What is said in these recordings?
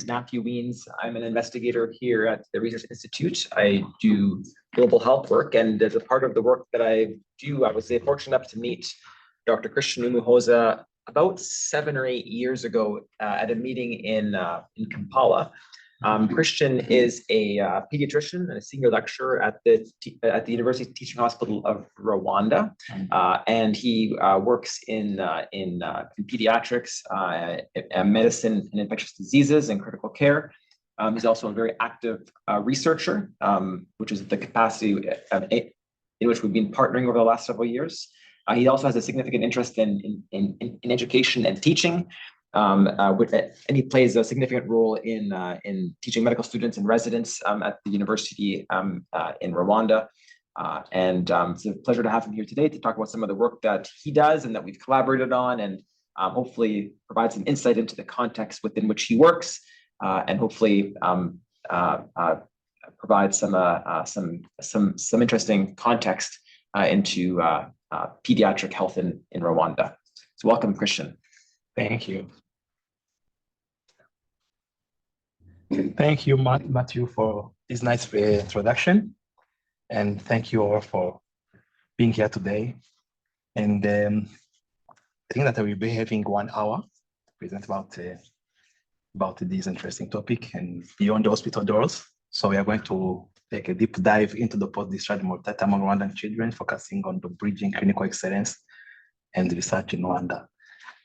is Matthew Weens. I'm an investigator here at the Research Institute. I do global health work, and as a part of the work that I do, I was fortunate enough to meet Dr. Christian Umuhoza about 7 or 8 years ago at a meeting in Kampala. Christian is a pediatrician and a senior lecturer at the University Teaching Hospital of Rwanda, and he works in pediatrics, medicine and infectious diseases and critical care. He's also a very active researcher, which is the capacity in which we've been partnering over the last several years. He also has a significant interest in education and teaching. And he plays a significant role in teaching medical students and residents at the university in Rwanda. It's a pleasure to have him here today to talk about some of the work that he does and that we've collaborated on, and hopefully provide some insight into the context within which he works, and hopefully provide some interesting context into pediatric health in Rwanda. So welcome, Christian. Thank you. Thank you, Matthew, for this nice introduction. And thank you all for being here today. And I think that I will be having 1 hour to present about this interesting topic and beyond the hospital doors. So we are going to take a deep dive into the post-discharge mortality among Rwandan children, focusing on the bridging clinical excellence and research in Rwanda.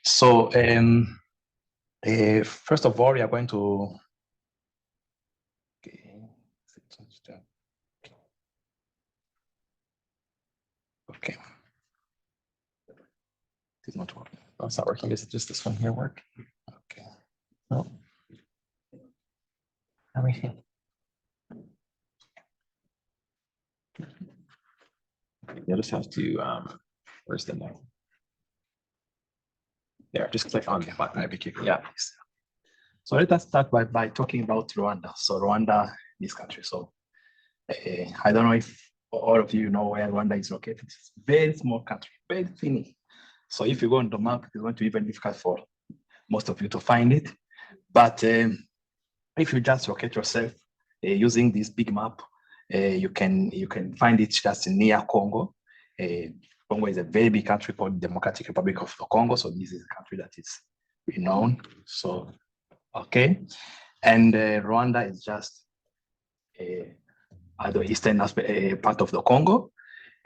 So first of all, we are going to okay. It's not working. Oh, it's not working. Is it just this one here work? Okay. No. Everything. You'll just have to where's the note? There, just click on the button. Yeah. So let us start by talking about Rwanda. So Rwanda, this country. So I don't know if all of you know where Rwanda is located. It's a very small country, very tiny. So if you go on the map, it's going to be very difficult for most of you to find it. But if you just locate yourself using this big map, you can find it just near Congo. Congo is a very big country called Democratic Republic of the Congo. So this is a country that is renowned. So, okay. And Rwanda is just at the eastern part of the Congo.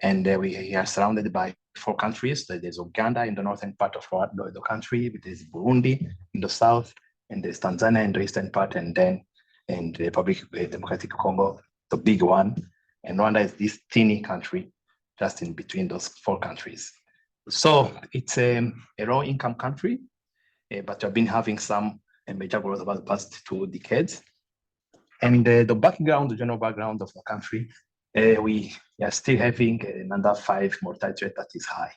And we are surrounded by 4 countries. There's Uganda in the northern part of the country. There's Burundi in the south. And there's Tanzania in the eastern part. And then in the Democratic Congo, the big one. And Rwanda is this teeny country just in between those 4 countries. So it's a low income country, but we've been having some major growth over the past 2 decades. And the background, the general background of the country, we are still having an under 5 mortality rate that is high.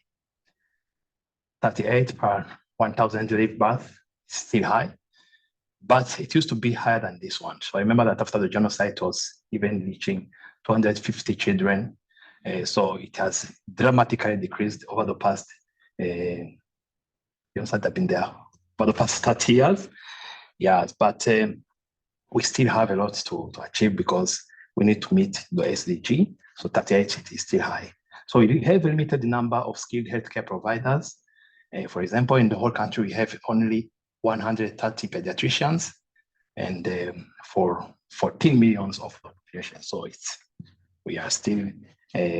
38 per 1,000 live birth is still high, but it used to be higher than this one. So I remember that after the genocide, it was even reaching 250 children. So it has dramatically decreased over the past, genocide have been there for the past 30 years. Yes, but we still have a lot to achieve because we need to meet the SDG. So 38 is still high. So we have a limited number of skilled healthcare providers. For example, in the whole country, we have only 130 pediatricians and for 14 millions of population. So we are still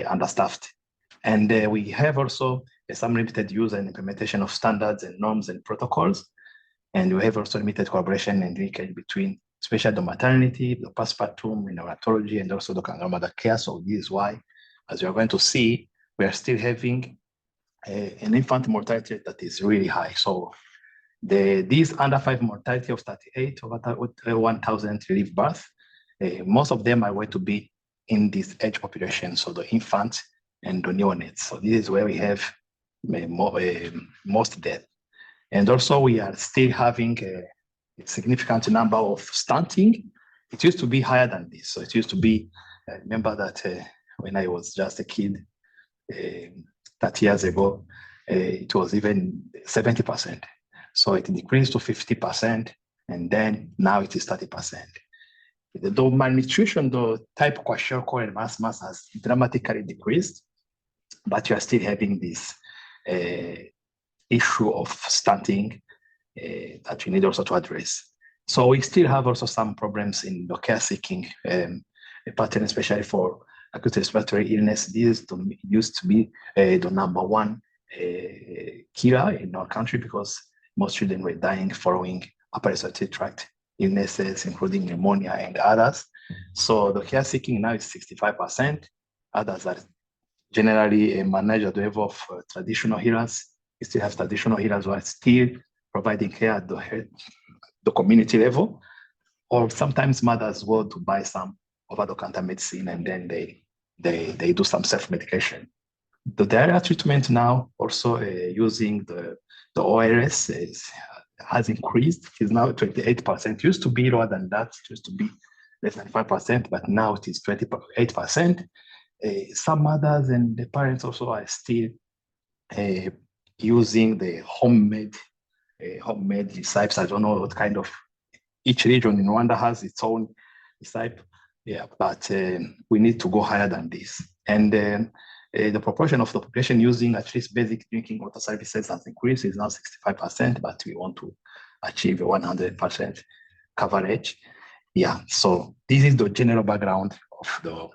understaffed. And we have also some limited use and implementation of standards and norms and protocols. And we have also limited collaboration and linkage between especially the maternity, the postpartum, neonatology, and also the mother care. So this is why, as you are going to see, we are still having an infant mortality rate that is really high. So these under 5 mortality of 38 over 1,000 live birth, most of them are going to be in this age population, so the infants and the neonates. So this is where we have most death. And also we are still having a significant number of stunting. It used to be higher than this. So it used to be, I remember that when I was just a kid, 30 years ago, it was even 70%. So it decreased to 50%. and then now it is 30%. The malnutrition, the type kwashiorkor and mass has dramatically decreased, but you are still having this issue of stunting that we need also to address. So we still have also some problems in the care seeking pattern, especially for acute respiratory illness. This used to be the number one killer in our country because most children were dying following upper respiratory tract illnesses, including pneumonia and others. So the care seeking now is 65%. Others are generally managed at the level of traditional healers. We still have traditional healers who are still providing care at the community level, or sometimes mothers go to buy some over-the-counter medicine and then they do some self-medication. The diarrhea treatment now also using the ORS has increased. It is now 28%. It used to be lower than that. It used to be less than 5%, but now it is 28%. Some mothers and the parents also are still using the homemade recipes. I don't know what kind of, each region in Rwanda has its own recipe. Yeah, but we need to go higher than this. And the proportion of the population using at least basic drinking water services has increased. It's now 65%, but we want to achieve 100% coverage. Yeah, so this is the general background of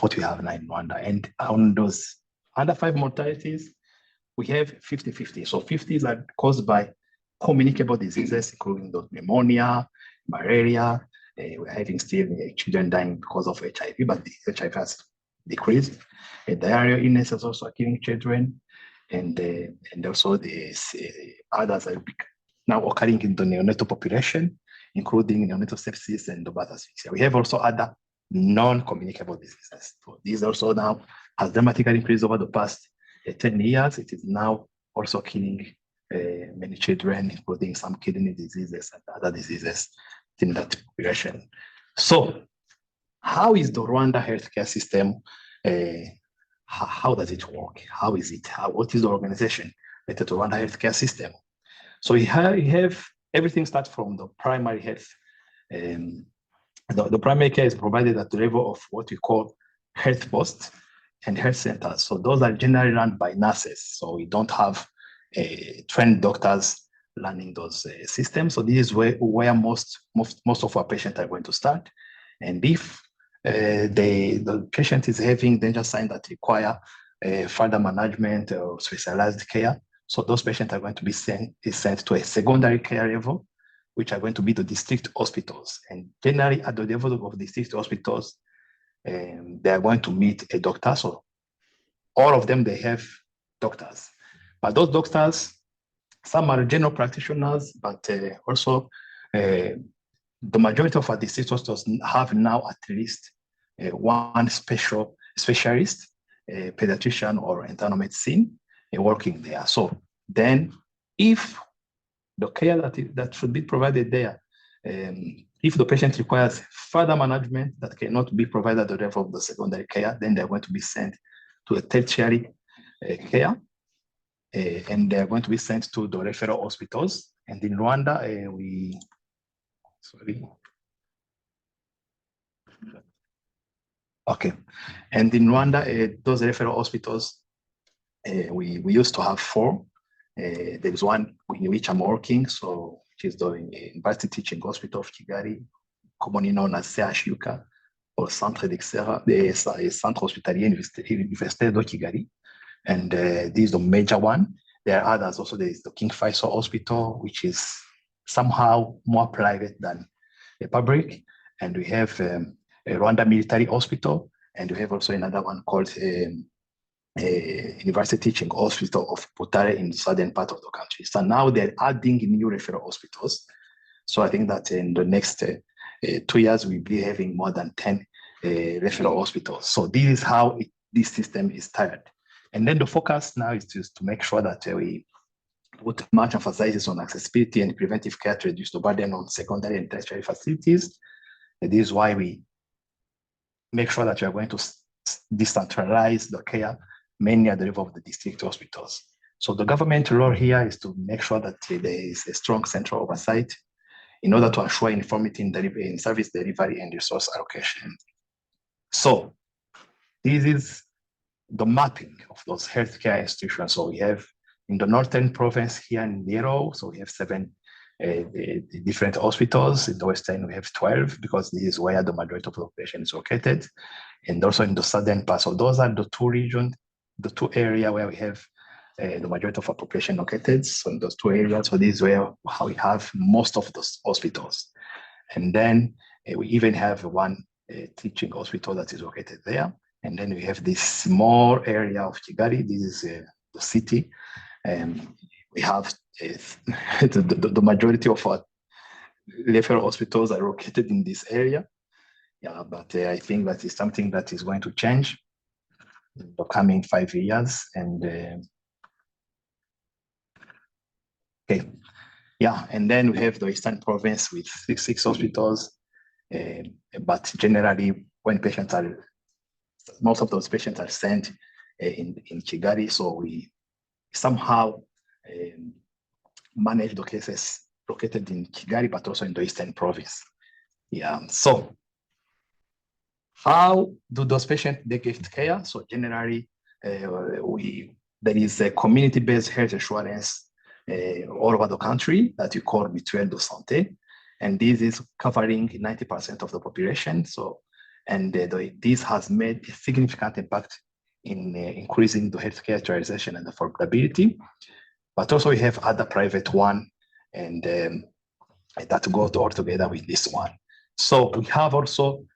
what we have now in Rwanda. And on those under 5 mortalities, we have 50-50. So 50s are caused by communicable diseases, including the pneumonia, malaria. We're having still children dying because of HIV, but the HIV has decreased. Diarrheal illnesses also are killing children, and also the others are now occurring in the neonatal population, including neonatal sepsis and birth asphyxia. We have also other non-communicable diseases. So these also now has dramatically increased over the past 10 years. It is now also killing many children, including some kidney diseases and other diseases in that population. So how is the Rwanda healthcare system? How does it work? How is it? What is the organization related to Rwanda healthcare system? So we have everything starts from the primary health. The primary care is provided at the level of what we call health posts and health centers. So those are generally run by nurses. So we don't have trained doctors running those systems. So this is where most of our patients are going to start. And if the patient is having danger signs that require further management or specialized care, so those patients are going to be sent to a secondary care level, which are going to be the district hospitals. And generally at the level of district hospitals, they are going to meet a doctor. So all of them, they have doctors. But those doctors, some are general practitioners, but also the majority of our district hospitals have now at least one specialist, pediatrician or internal medicine working there. So then if the care that should be provided there, if the patient requires further management that cannot be provided at the level of the secondary care, then they're going to be sent to a tertiary care, and they're going to be sent to the referral hospitals. And in Rwanda, Okay. And in Rwanda, those referral hospitals, we used to have 4. There is one in which I'm working, so which is the University Teaching Hospital of Kigali, commonly known as CHUK, or Centre Hospitalier Universitaire de Kigali. And this is the major one. There are others also. There is the King Faisal Hospital, which is somehow more private than the public. And we have a Rwanda Military Hospital, and we have also another one called University Teaching Hospital of Butare in the southern part of the country. So now they're adding new referral hospitals. So I think that in the next 2 years, we'll be having more than 10 referral hospitals. So this is how this system is tied. And then the focus now is to make sure that we put much emphasis on accessibility and preventive care to reduce the burden on secondary and tertiary facilities. And this is why we make sure that we are going to decentralize the care mainly at the level of the district hospitals. So the government role here is to make sure that there is a strong central oversight in order to ensure uniformity in service delivery and resource allocation. So this is the mapping of those healthcare institutions. So we have in the northern province here in yellow, so we have 7 the different hospitals. In the western, we have 12 because this is where the majority of the population is located. And also in the southern part. So those are the 2 regions, the 2 areas where we have the majority of our population located. So in those 2 areas, so this is where we have most of those hospitals. And then we even have one teaching hospital that is located there. And then we have this small area of Kigali. This is the city. And we have the majority of our referral hospitals are located in this area. Yeah, but I think that is something that is going to change in the coming 5 years. And okay, yeah, and then we have the Eastern Province with 6 hospitals. But generally, when most of those patients are sent in Kigali, so we somehow manage the cases located in Kigali, but also in the Eastern Province. Yeah, so how do those patients get care? So generally, there is a community-based health insurance all over the country that we call Mutuelle de Santé, and this is covering 90% of the population. So, and this has made a significant impact in increasing the healthcare utilization and affordability. But also we have other private one, and that go all together with this one. So we have also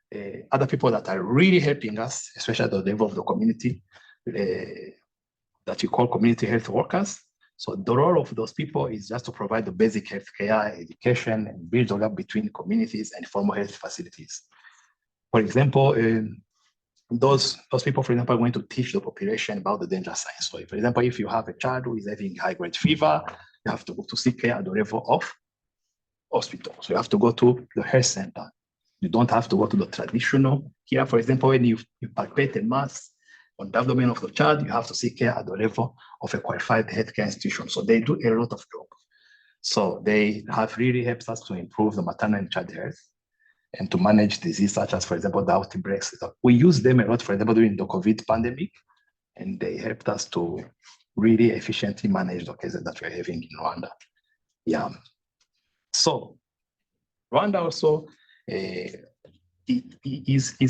other people that are really helping us, especially at the level of the community, that we call community health workers. So the role of those people is just to provide the basic healthcare, education, and bridge the gap between communities and formal health facilities. For example, those people, for example, are going to teach the population about the danger signs. So, for example, if you have a child who is having high-grade fever, you have to go to seek care at the level of hospital. So you have to go to the health center. You don't have to go to the traditional. Here, for example, when you palpate a mass on development of the child, you have to seek care at the level of a qualified healthcare institution. So they do a lot of job. So they have really helped us to improve the maternal and child health and to manage disease such as, for example, the outbreaks. We use them a lot, for example, during the COVID pandemic, and they helped us to really efficiently manage the cases that we're having in Rwanda. Yeah. So Rwanda also is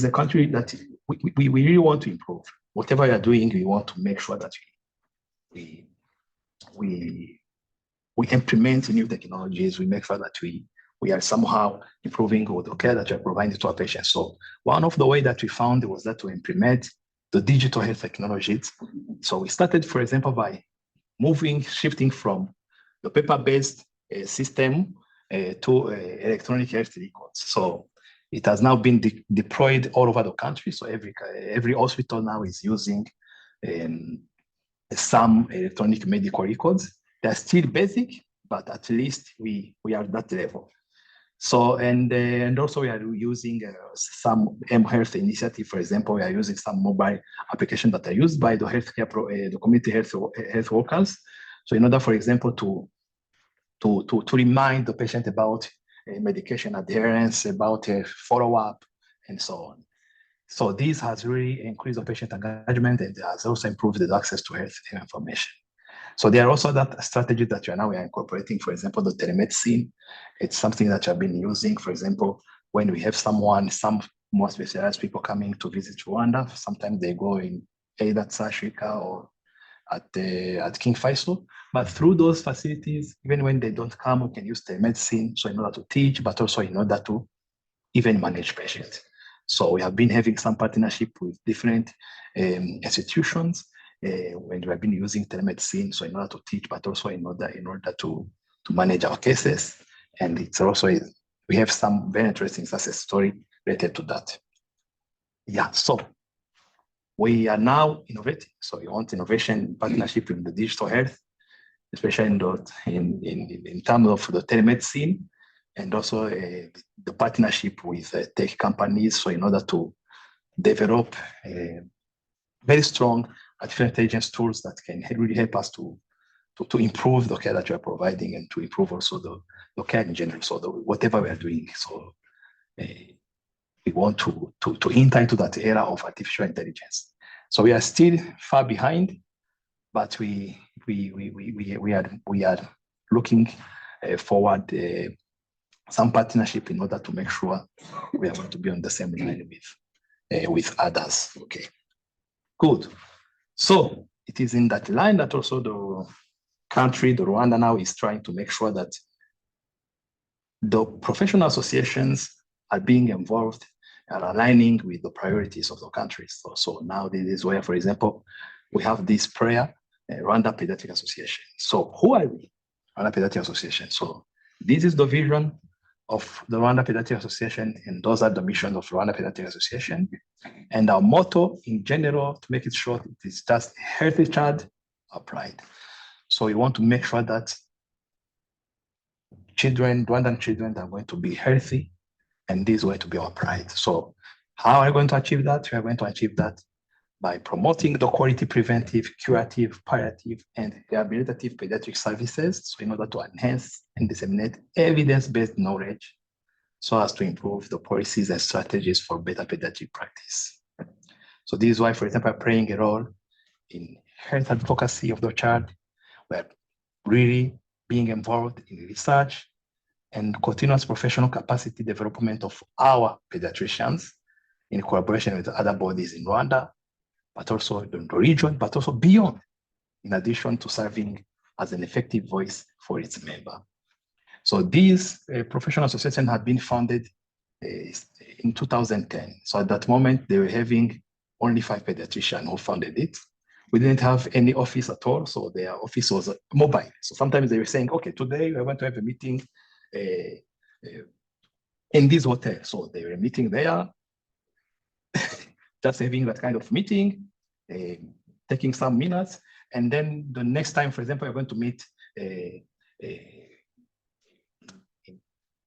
a country that we really want to improve. Whatever we are doing, we want to make sure that we implement new technologies. We make sure that we are somehow improving the care that we are providing to our patients. So one of the ways that we found was that to implement the digital health technologies. So we started, for example, by shifting from the paper-based system to electronic health records. So it has now been deployed all over the country. So every hospital now is using some electronic medical records. They're still basic, but at least we are at that level. So, and also we are using some mHealth initiative. For example, we are using some mobile applications that are used by the healthcare the community health workers. So in order, for example, to remind the patient about medication adherence, about follow-up, and so on. So this has really increased the patient engagement, and has also improved the access to health information. So there are also that strategy that we are incorporating, for example, the telemedicine. It's something that I've been using, for example, when we have some more specialized people coming to visit Rwanda, sometimes they go in either at Sashika or at King Faisal. But through those facilities, even when they don't come, we can use telemedicine, so in order to teach, but also in order to even manage patients. So we have been having some partnership with different institutions when we have been using telemedicine, so in order to teach, but also in order to manage our cases. And it's also, we have some very interesting success story related to that. Yeah, so we are now innovating. So we want innovation partnership in the digital health, especially in terms of the telemedicine, and also the partnership with tech companies. So in order to develop very strong artificial intelligence tools that can really help us to to improve the care that you are providing and to improve also the care in general. So whatever we are doing, so we want to enter into that era of artificial intelligence. So we are still far behind, but we are looking forward some partnership in order to make sure we are going to be on the same line with others. Okay, good. So it is in that line that also the country, the Rwanda now is trying to make sure that the professional associations are being involved and aligning with the priorities of the countries. So now this is where, for example, we have this prayer, Rwanda Pediatric Association. So who are we? Rwanda Pediatric Association. So this is the vision of the Rwanda Pediatric Association, and those are the missions of Rwanda Pediatric Association. And our motto in general, to make it short, it is just healthy child, our pride. So we want to make sure that Rwandan children are going to be healthy, and this is going to be our pride. So how are we going to achieve that? We are going to achieve that by promoting the quality preventive, curative, palliative, and rehabilitative pediatric services, so in order to enhance and disseminate evidence-based knowledge so as to improve the policies and strategies for better pediatric practice. So this is why, for example, playing a role in health advocacy of the child. We're really being involved in research and continuous professional capacity development of our pediatricians in collaboration with other bodies in Rwanda, but also in the region, but also beyond, in addition to serving as an effective voice for its member. So these professional associations had been founded in 2010. So at that moment, they were having only 5 pediatricians who founded it. We didn't have any office at all, so their office was mobile. So sometimes they were saying, okay, today we're going to have a meeting in this hotel. So they were meeting there, just having that kind of meeting, taking some minutes, and then the next time, for example, we're going to meet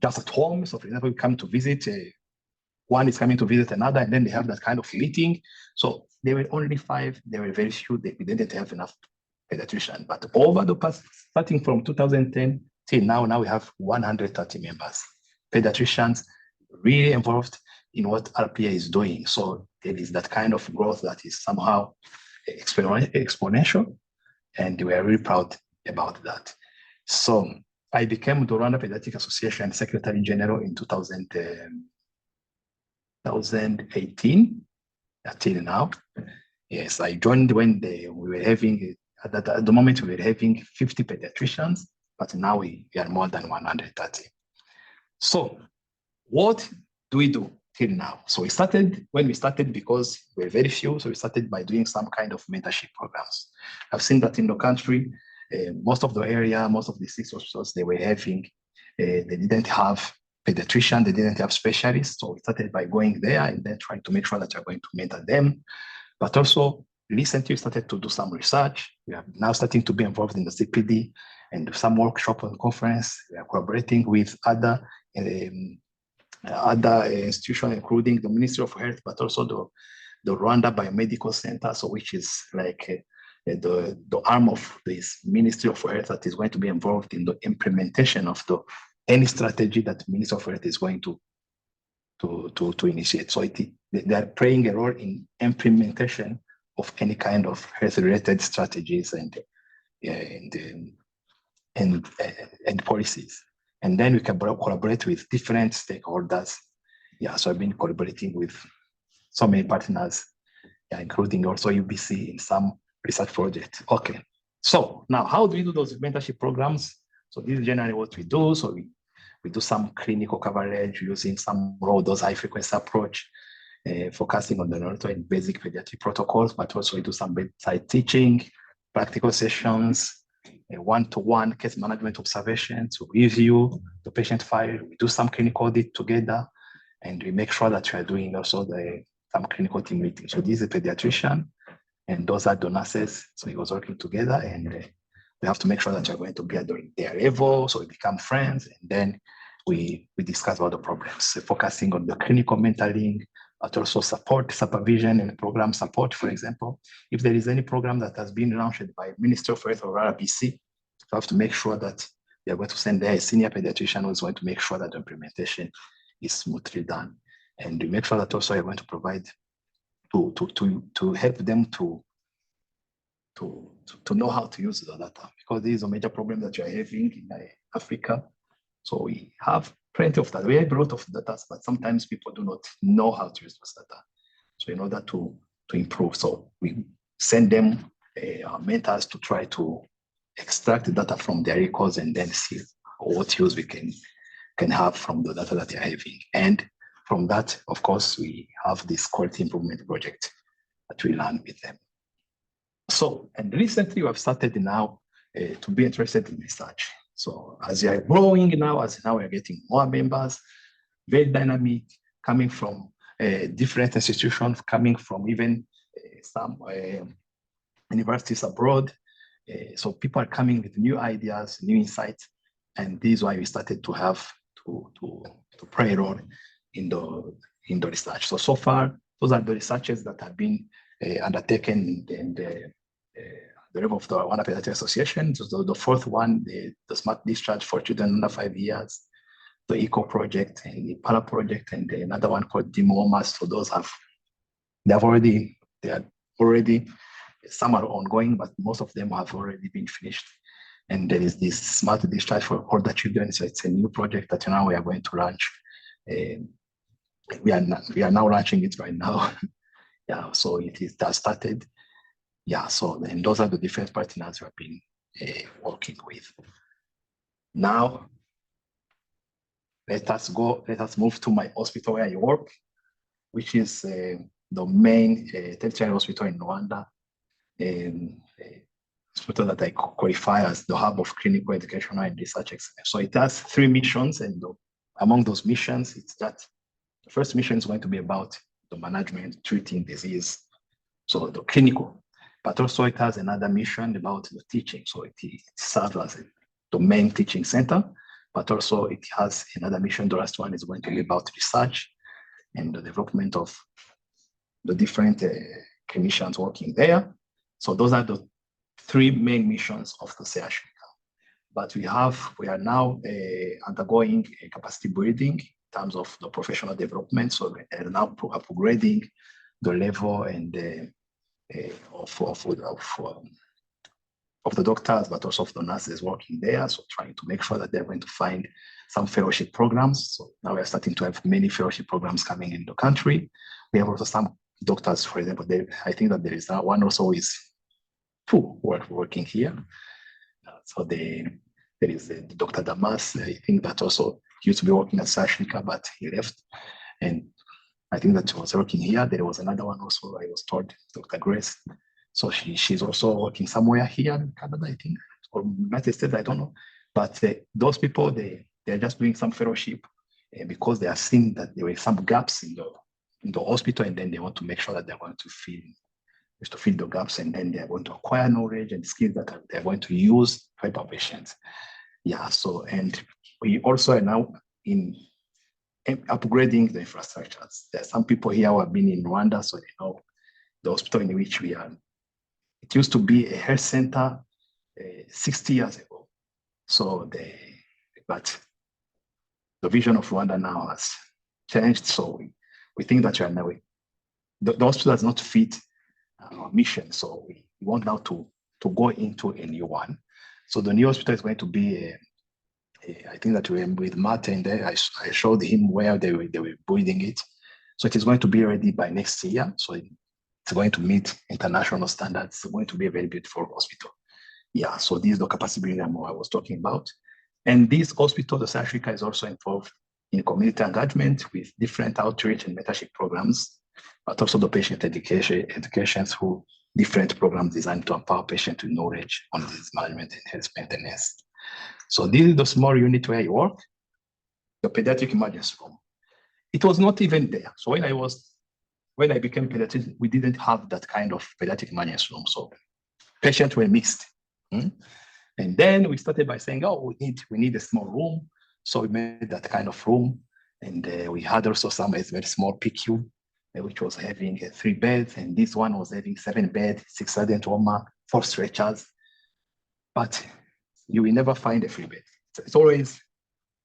just at home. So for example, we come to visit, one is coming to visit another, and then they have that kind of meeting. So there were only 5, there were very few, we didn't have enough pediatricians. But over the past, starting from 2010 till now we have 130 members, pediatricians really involved in what RPA is doing. So there is that kind of growth that is somehow exponential, and we are really proud about that. So I became the Rwanda Pediatric Association Secretary General in 2018 until now. Yes, I joined when we were having, at the moment we were having 50 pediatricians, but now we are more than 130. So what do we do till now? So when we started, because we were very few, so we started by doing some kind of mentorship programs. I've seen that in the country, most of the area, most of the 6 hospitals they were having, they didn't have pediatrician, they didn't have specialists. So we started by going there and then trying to make sure that you're going to mentor them. But also recently we started to do some research. We are now starting to be involved in the CPD and do some workshop and conference. We are collaborating with other institutions, including the Ministry of Health, but also the Rwanda Biomedical Center, so which is like the arm of this Ministry of Health that is going to be involved in the implementation of any strategy that the Ministry of Health is going to initiate. So they are playing a role in implementation of any kind of health-related strategies and policies. And then we can collaborate with different stakeholders. Yeah, so I've been collaborating with so many partners, including also UBC in some research projects. Okay, so now how do we do those mentorship programs? So this is generally what we do. So we do some clinical coverage using some those high frequency approach, focusing on the non basic pediatric protocols, but also we do some bedside teaching, practical sessions, one-to-one case management observation to review the patient file. We do some clinical audit together, and we make sure that we are doing also some clinical team meetings. So this is a pediatrician, and those are the nurses. So he was working together, and we have to make sure that you're going to be at their level, so we become friends, and then we discuss about the problems, focusing on the clinical mentoring, but also support, supervision, and program support. For example, if there is any program that has been launched by Ministry of Health or RBC, have to make sure that we are going to send there a senior pediatrician who is going to make sure that the implementation is smoothly done. And we make sure that also you're going to provide to help them to know how to use the data, because this is a major problem that you're having in Africa. So we have plenty of data. We have a lot of data, but sometimes people do not know how to use those data. So in order to improve, so we send them our mentors to try to extract the data from their records and then see what use we can have from the data that they're having. And from that, of course, we have this quality improvement project that we run with them. So, and recently we have started now to be interested in research. So as you are growing now, we're getting more members, very dynamic, coming from different institutions, coming from even some universities abroad. So people are coming with new ideas, new insights, and this is why we started to have to play a role in the research. So far, those are the researches that have been undertaken in the level of the Rwanda Pediatric Association. So the fourth one, the Smart Discharge for Children under 5 years, the ECO project, and the PARA project, and another one called DMOMAS. So those they are already, some are ongoing, but most of them have already been finished. And there is this Smart Discharge for older children. So it's a new project that now we are going to launch. We are now launching it right now. Yeah, so it has started. Yeah, so then those are the different partners we have been working with. Now, let us move to my hospital where I work, which is the main tertiary hospital in Rwanda, hospital that I qualify as the hub of clinical educational and research excellence. So it has 3 missions, and among those missions, it's that the first mission is going to be about the management, treating disease, so the clinical, but also it has another mission about the teaching. So it serves as the main teaching center, but also it has another mission. The last one is going to be about research and the development of the different clinicians working there. So those are the 3 main missions of the CHRICA. But we are now undergoing a capacity building in terms of the professional development. So we are now upgrading the level and of the doctors, but also of the nurses working there. So trying to make sure that they're going to find some fellowship programs. So now we're starting to have many fellowship programs coming in the country. We have also some doctors, for example, I think that there is one also is 2 working here. So there is Dr. Damas, I think that also used to be working at CHRICA, but he left. And I think that she was working here. There was another one also, I was told, Dr. Grace. So she's also working somewhere here in Canada, I think, or United States, I don't know. But those people, they're just doing some fellowship because they are seeing that there were some gaps in the hospital, and then they want to make sure that they're going to fill the gaps, and then they're going to acquire knowledge and skills that they're going to use to help our patients. Yeah, so, and we also are now in upgrading the infrastructures. There are some people here who have been in Rwanda, so they know the hospital in which we are. It used to be a health center 60 years ago. So but the vision of Rwanda now has changed. So we think that the hospital does not fit our mission. So we want now to go into a new one. So the new hospital is going to be I think that we were with Martin there. I showed him where they were building it. So it is going to be ready by next year. So it's going to meet international standards. It's going to be a very beautiful hospital. Yeah, so this is the capacity building I was talking about. And this hospital, the CHRICA, is also involved in community engagement with different outreach and mentorship programs, but also the patient education through different programs designed to empower patients with knowledge on disease management and health maintenance. So this is the small unit where I work, the pediatric emergency room. It was not even there. So when I became pediatrician, we didn't have that kind of pediatric emergency room. So patients were mixed. And then we started by saying, oh, we need a small room. So we made that kind of room. And we had also some very small PQ, which was having 3 beds. And this one was having 7 beds, 6 adult warmer, 4 stretchers. But you will never find a free bed. It's always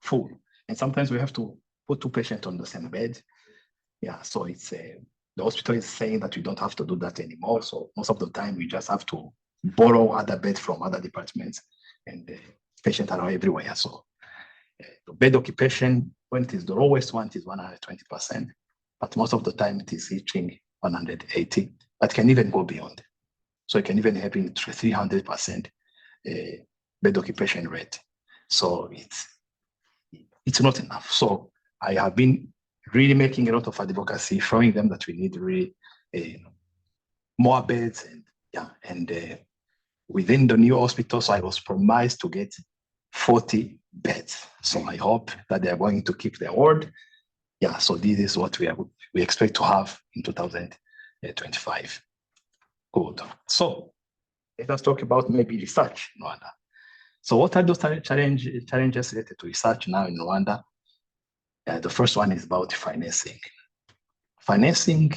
full. And sometimes we have to put 2 patients on the same bed. Yeah, so it's the hospital is saying that we don't have to do that anymore. So most of the time we just have to borrow other beds from other departments, and patients are everywhere. So the bed occupation, when it is the lowest one, it is 120%, but most of the time it is reaching 180. That can even go beyond. So it can even have in 300% bed occupation rate. So it's not enough. So I have been really making a lot of advocacy, showing them that we need really more beds, and within the new hospital, so I was promised to get 40 beds. So I hope that they are going to keep their word. Yeah, so this is what we expect to have in 2025. Good. So let us talk about maybe research in Rwanda. So what are those challenges related to research now in Rwanda? The first one is about financing. Financing,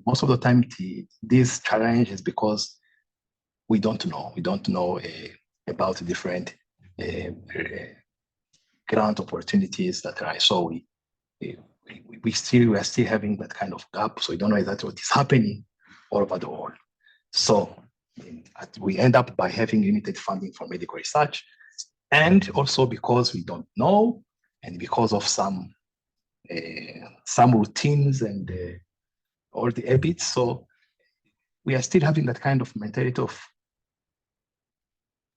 most of the time, this challenge is because we don't know. We don't know about different grant opportunities that are. So we are still having that kind of gap. So we don't know exactly what is happening all over the world. So we end up by having limited funding for medical research, and also because we don't know, and because of some routines and all the habits. So we are still having that kind of mentality of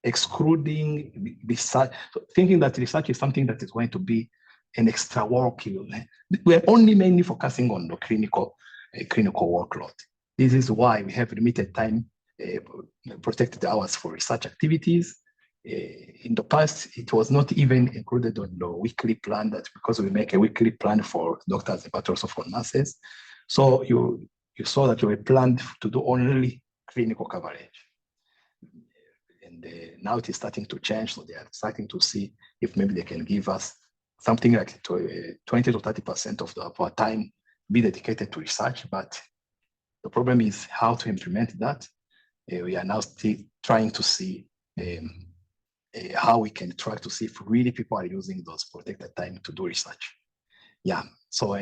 excluding research, thinking that research is something that is going to be an extra work. We are only mainly focusing on the clinical workload. This is why we have limited time, protected hours for research activities. In the past, it was not even included on the weekly plan, that because we make a weekly plan for doctors, but also for nurses. So you saw that you were planned to do only clinical coverage. And now it is starting to change. So they are starting to see if maybe they can give us something like 20 to 30% of our time be dedicated to research. But the problem is how to implement that. We are now still trying to see how we can try to see if really people are using those protected time to do research. Yeah, so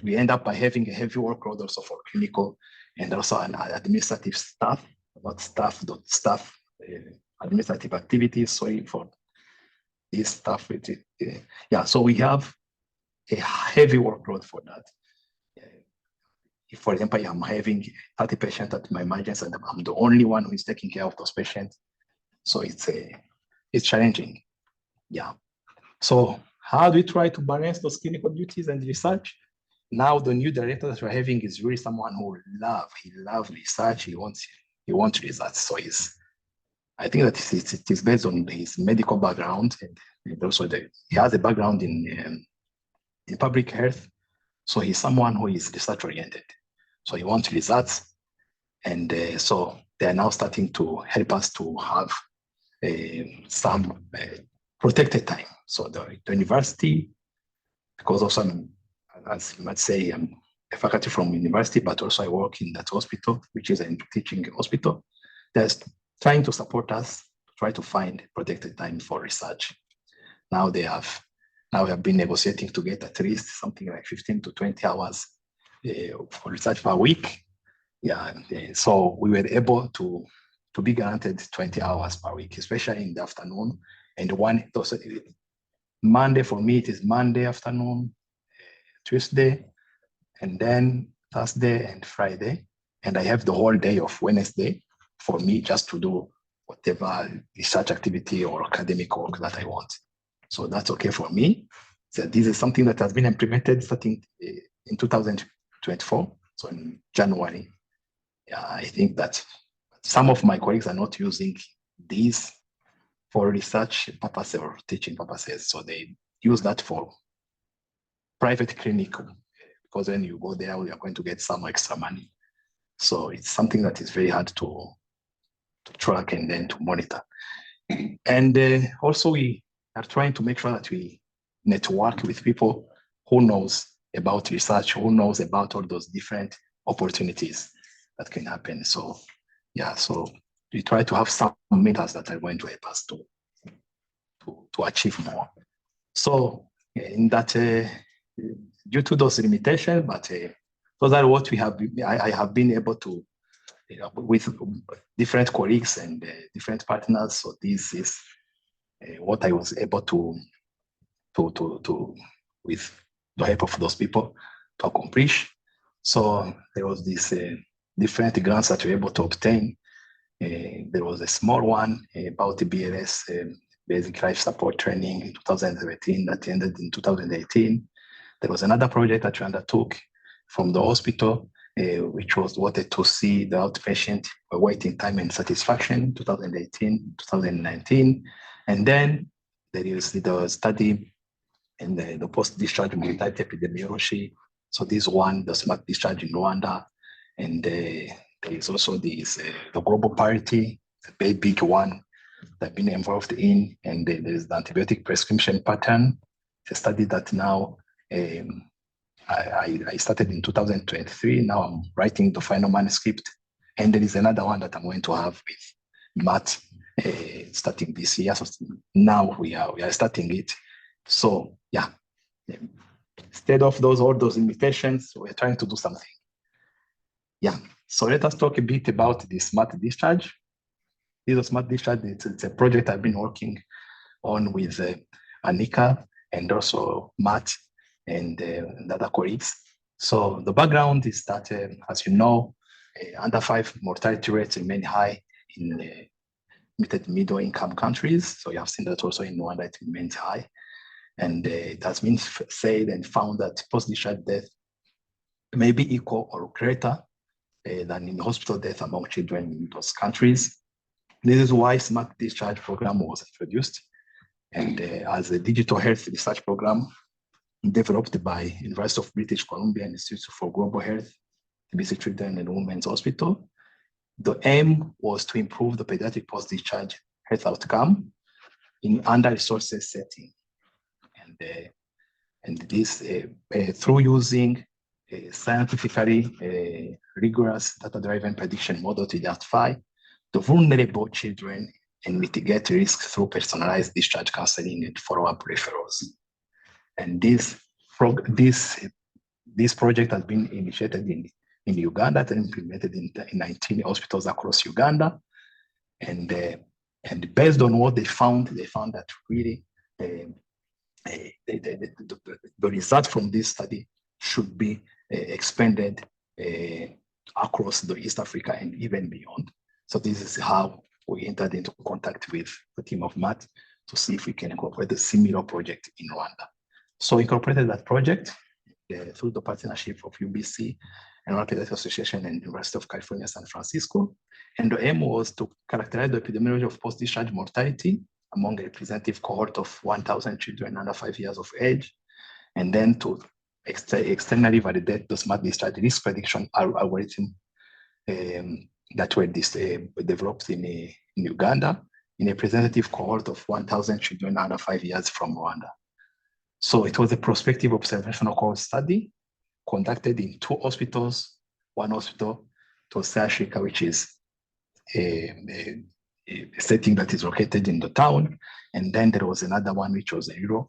we end up by having a heavy workload also for clinical and also an administrative staff, administrative activities, sorry for this stuff. Yeah, so we have a heavy workload for that. If, for example, I'm having 30 patients at my emergency and I'm the only one who is taking care of those patients, so it's challenging. Yeah. So how do we try to balance those clinical duties and research? Now the new director that we're having is really someone who loves research. He wants results. So I think that it is based on his medical background, and also he has a background in public health. So he's someone who is research oriented. So he wants results, and so they are now starting to help us to have some protected time. So the university, because also as you might say, I'm a faculty from university, but also I work in that hospital, which is a teaching hospital. They're trying to support us to try to find protected time for research. Now we have been negotiating to get at least something like 15 to 20 hours for research per week. Yeah, and so we were able to be granted 20 hours per week, especially in the afternoon. And Monday for me, it is Monday afternoon, Tuesday, and then Thursday and Friday. And I have the whole day of Wednesday for me just to do whatever research activity or academic work that I want. So that's okay for me. So this is something that has been implemented starting in 2024. So in January, I think that some of my colleagues are not using these for research purposes or teaching purposes. So they use that for private clinic, because when you go there, you are going to get some extra money. So it's something that is very hard to track and then to monitor. And also we are trying to make sure that we network with people who knows about research, who knows about all those different opportunities that can happen. So yeah, so we try to have some methods that are going to help us to achieve more. So in that, due to those limitations, but those are what we have. I have been able to, with different colleagues and different partners. So this is what I was able to with the help of those people to accomplish. So there was this different grants that we were able to obtain. There was a small one about the BLS, Basic Life Support Training in 2017 that ended in 2018. There was another project that we undertook from the hospital, which was wanted to see the outpatient waiting time and satisfaction in 2018, 2019. And then there is the study in the post-discharge mortality epidemiology. So this one, the smart discharge in Rwanda. And there is also this, the global parity, a very big one that I've been involved in. And there is the antibiotic prescription pattern, a study that now I started in 2023. Now I'm writing the final manuscript. And there is another one that I'm going to have with Matt starting this year. So now we are starting it. So yeah, instead of all those limitations, we're trying to do something. Yeah, so let us talk a bit about the smart discharge. This is a smart discharge. It's a project I've been working on with Anika and also Matt and other colleagues. So the background is that, as you know, under 5 mortality rates remain high in middle income countries. So you have seen that also in Rwanda, it remains high. And it has been said and found that post-discharge death may be equal or greater than in hospital death among children in those countries. This is why Smart Discharge Program was introduced. And as a digital health research program developed by University of British Columbia Institute for Global Health, BC Children and Women's Hospital, the aim was to improve the pediatric post-discharge health outcome in under-resourced setting. And this through using scientifically rigorous data-driven prediction model to identify the vulnerable children and mitigate risk through personalized discharge counseling and follow-up referrals. And this project has been initiated in Uganda and implemented in 19 hospitals across Uganda. And based on what they found that really the results from this study should be expanded across the East Africa and even beyond. So this is how we entered into contact with the team of Matt to see if we can incorporate a similar project in Rwanda. So we incorporated that project through the partnership of UBC and Rwanda Pediatric Association and University of California, San Francisco. And the aim was to characterize the epidemiology of post-discharge mortality among a representative cohort of 1,000 children under 5 years of age, and then to externally validate the smart discharge risk prediction algorithm that were developed in Uganda in a representative cohort of 1,000 children under 5 years from Rwanda. So it was a prospective observational cohort study conducted in 2 hospitals. One hospital to Seashika, which is a setting that is located in the town. And then there was another one, which was Europe,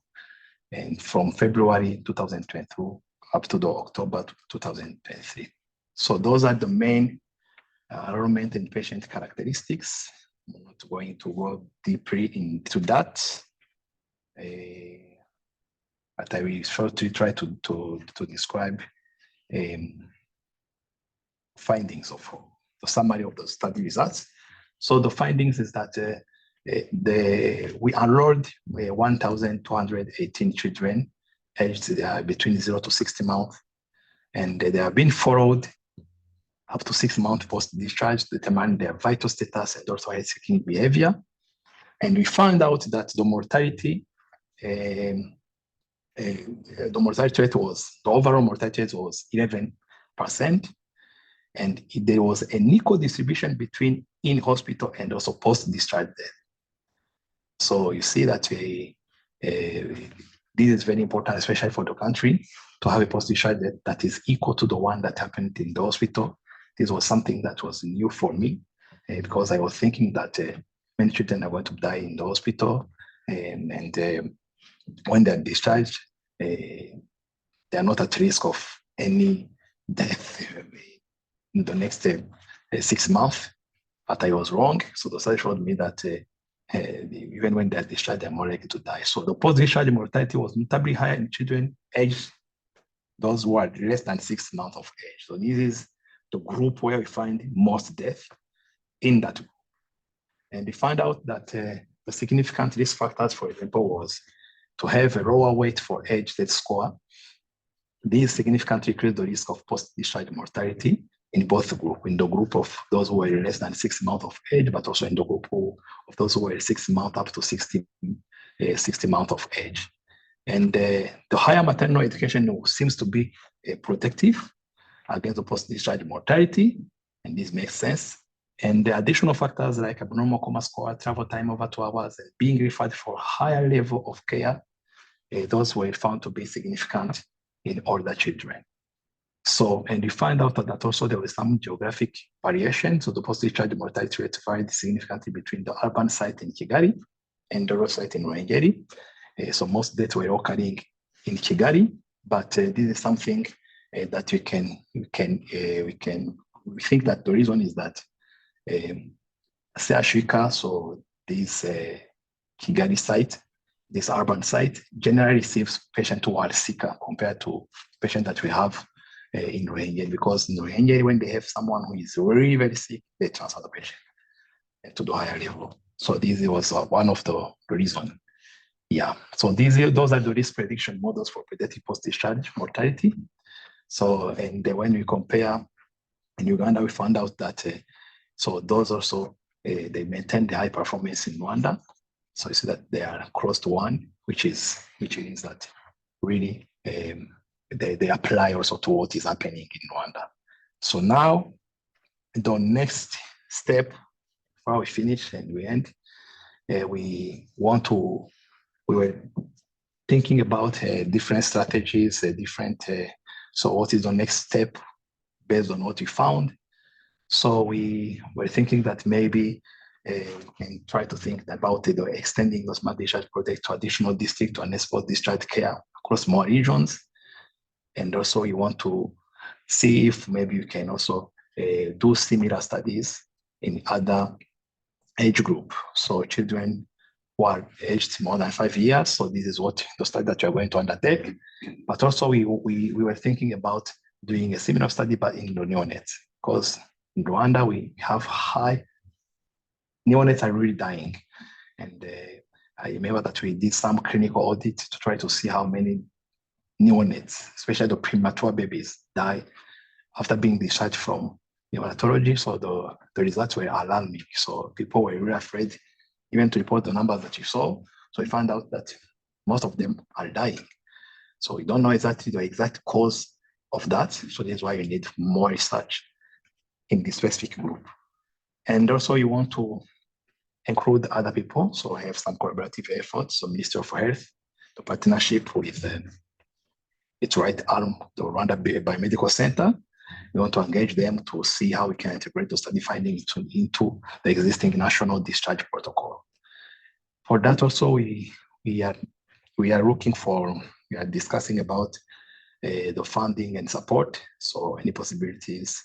and from February 2022 up to the October 2023. So those are the main enrollment and patient characteristics. I'm not going to go deeply into that, but I will shortly try to describe findings of the summary of the study results. So the findings is that we enrolled 1,218 children aged between 0 to 60 months, and they have been followed up to 6 months post-discharge to determine their vital status and also health-seeking behavior. And we found out that the mortality rate was, the overall mortality rate was 11%. And there was an equal distribution between in-hospital and also post-discharge death. So you see that this is very important, especially for the country, to have a post-discharge death that is equal to the one that happened in the hospital. This was something that was new for me. because I was thinking that many children are going to die in the hospital, and when they're discharged, they are not at risk of any death in the next 6 months. But I was wrong. So the study showed me that even when they're discharged, they're more likely to die. So the post-discharge mortality was notably higher in children aged those who are less than 6 months of age. So this is the group where we find most death in that group. And we found out that the significant risk factors, for example, was to have a lower weight for age death score. These significantly increase the risk of post-discharge mortality in both groups, in the group of those who were less than 6 months of age, but also in the group of those who were 6 months up to 60 months of age. And the higher maternal education seems to be protective against the post-discharge mortality, and this makes sense. And the additional factors like abnormal coma score, travel time over 2 hours, and being referred for higher level of care, those were found to be significant in older children. So, and we find out that also there was some geographic variation. So the post-discharge mortality rate varied significantly between the urban site in Kigali and the rural site in Ruhengeri. So most deaths were occurring in Kigali, but this is something that we think that the reason is that CHUK, so this Kigali site, this urban site, generally receives patients who are sicker compared to patients that we have in Ruhengeri, because in Ruhengeri, when they have someone who is very, very sick, they transfer the patient to the higher level. So this was one of the reasons. Yeah, so those are the risk prediction models for predictive post-discharge mortality. So, and when we compare in Uganda, we found out that so those also, they maintain the high performance in Rwanda. So you see that they are close to 1, which means that really they apply also to what is happening in Rwanda. So now the next step, before we finish and we end, we were thinking about different strategies, so what is the next step based on what we found? So we were thinking that maybe we can try to think about extending the smart discharge project to additional district to enable discharge care across more regions. And also we want to see if maybe you can also do similar studies in other age group. So children who are aged more than 5 years. So this is what the study that we are going to undertake. But also we were thinking about doing a similar study, but in the neonates, because in Rwanda we have high neonates are really dying. And I remember that we did some clinical audit to try to see how many neonates, especially the premature babies, die after being discharged from neonatology. So the results were alarming. So people were really afraid even to report the numbers that you saw. So we found out that most of them are dying. So we don't know exactly the exact cause of that. So that's why we need more research in this specific group. And also you want to include other people. So I have some collaborative efforts. So Ministry of Health, the partnership with its right arm, the Rwanda Biomedical Center. We want to engage them to see how we can integrate the study findings into the existing national discharge protocol. For that also, we are discussing about the funding and support. So any possibilities.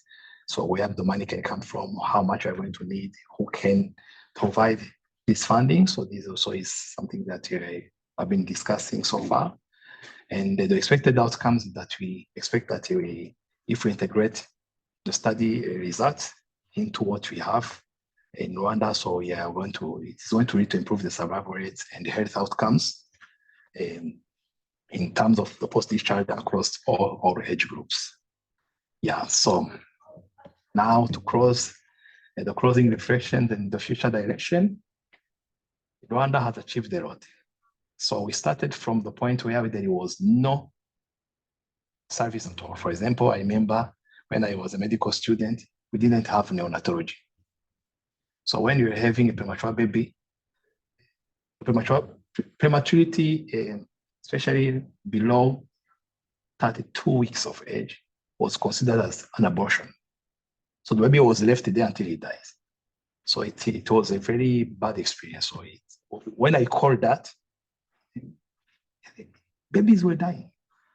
So where the money can come from, how much we're going to need, who can provide this funding. So this also is something that I've been discussing so far. And the expected outcomes that we expect that if we integrate the study results into what we have in Rwanda, so it's going to lead to improve the survival rates and the health outcomes in terms of the post-discharge across all age groups. Yeah, so now to close the closing reflections and the future direction, Rwanda has achieved a lot. So we started from the point where there was no service at all. For example, I remember when I was a medical student, we didn't have neonatology. So when you're having a premature baby, prematurity, especially below 32 weeks of age, was considered as an abortion. So the baby was left there until he dies. So it was a very bad experience. So when I called that, babies were dying.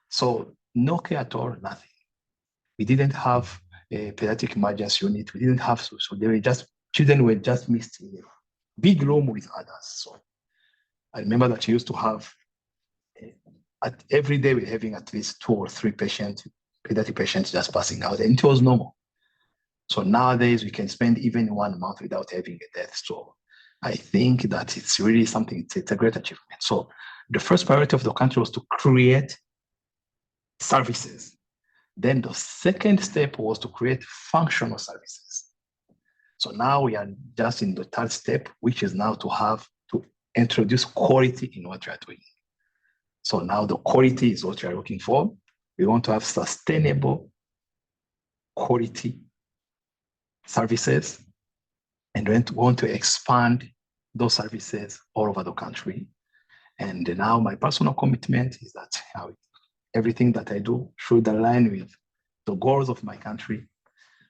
So no care at all, nothing. We didn't have a pediatric emergency unit. We didn't have, so they were just, children were just mixed in a big room with others. So I remember that we used to have, every day we're having at least 2 or 3 patients, pediatric patients just passing out, and it was normal. So nowadays we can spend even 1 month without having a death. So I think that it's really something, it's a great achievement. So the first priority of the country was to create services. Then the second step was to create functional services. So now we are just in the third step, which is now to introduce quality in what we are doing. So now the quality is what we are looking for. We want to have sustainable quality services, and we want to expand those services all over the country. And now my personal commitment is that everything that I do should align with the goals of my country.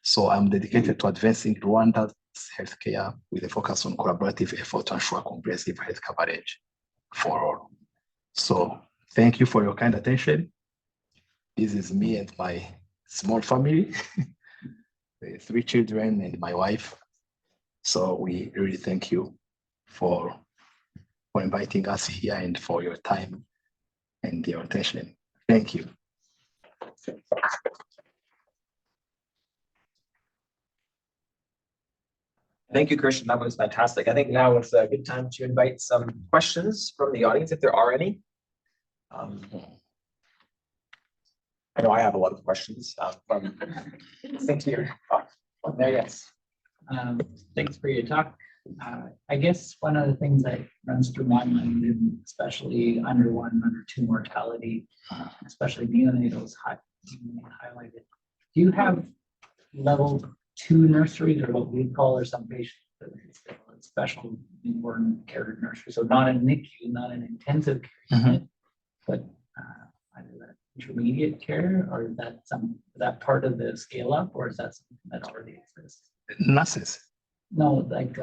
So I'm dedicated to advancing Rwanda's healthcare with a focus on collaborative effort to ensure comprehensive health coverage for all. So thank you for your kind attention. This is me and my small family, 3 children and my wife. So we really thank you for inviting us here and for your time and your attention. Thank you. Thank you, Christian. That was fantastic. I think now it's a good time to invite some questions from the audience, if there are any. I know I have a lot of questions from. Thank you. Oh, there, yes. Thanks for your talk. I guess one of the things that runs through my mind, and especially under 1, under 2 mortality, especially neonatals highlighted. Do you have level 2 nurseries, or what we call, or some patients, special newborn care nursery? So not a NICU, not an intensive care unit, but either that intermediate care, or is that part of the scale up, or is that something that already exists? Nurses? No, like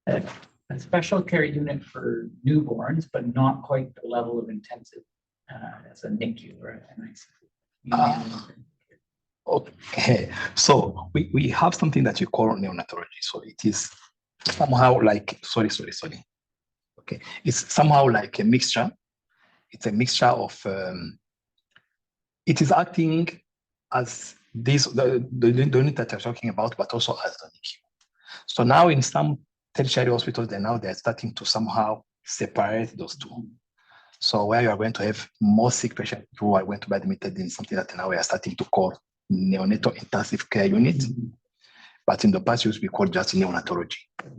a special care unit for newborns, but not quite the level of intensive as a NICU or an ICU. Okay, so we have something that you call neonatology. So it is somehow like, sorry. Okay, it's somehow like a mixture. It's a mixture of, it is acting as the unit that you're talking about, but also as the NICU. So now in some tertiary hospitals, they're starting to somehow separate those two. So where you are going to have more sick patients who are going to be admitted in something that now we are starting to call neonatal intensive care unit. But in the past, it used to be called just neonatology.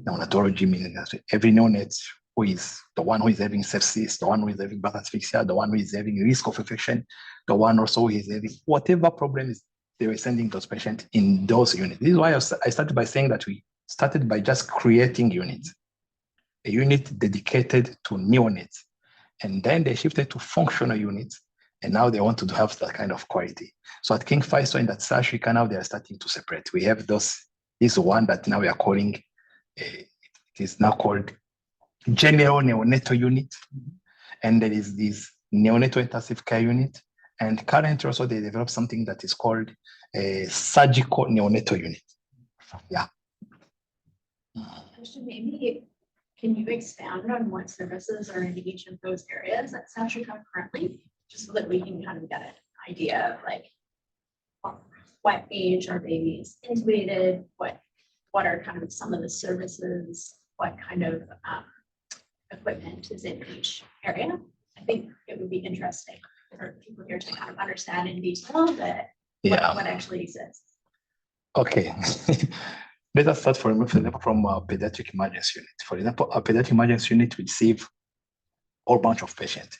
Neonatology meaning that every neonate who is the one who is having sepsis, the one who is having birth asphyxia, the one who is having risk of infection, the one also who is having whatever problem is, they were sending those patients in those units. This is why I started by saying that we started by just creating units, a unit dedicated to neonates. And then they shifted to functional units. And now they want to have that kind of quality. So at King Faisal and at South Africa, now they are starting to separate. We have this one that now we are calling, it is now called General Neonatal Unit. And there is this Neonatal Intensive Care Unit. And currently also they developed something that is called a Surgical Neonatal Unit. Yeah. Maybe can you expand on what services are in each of those areas at South Africa currently, just so that we can kind of get an idea of like what age are babies intubated, what are kind of some of the services, what kind of equipment is in each area. I think it would be interesting for people here to kind of understand in detail that what actually exists. Okay. Let us start from a pediatric emergency unit. For example, a pediatric emergency unit will receive a whole bunch of patients.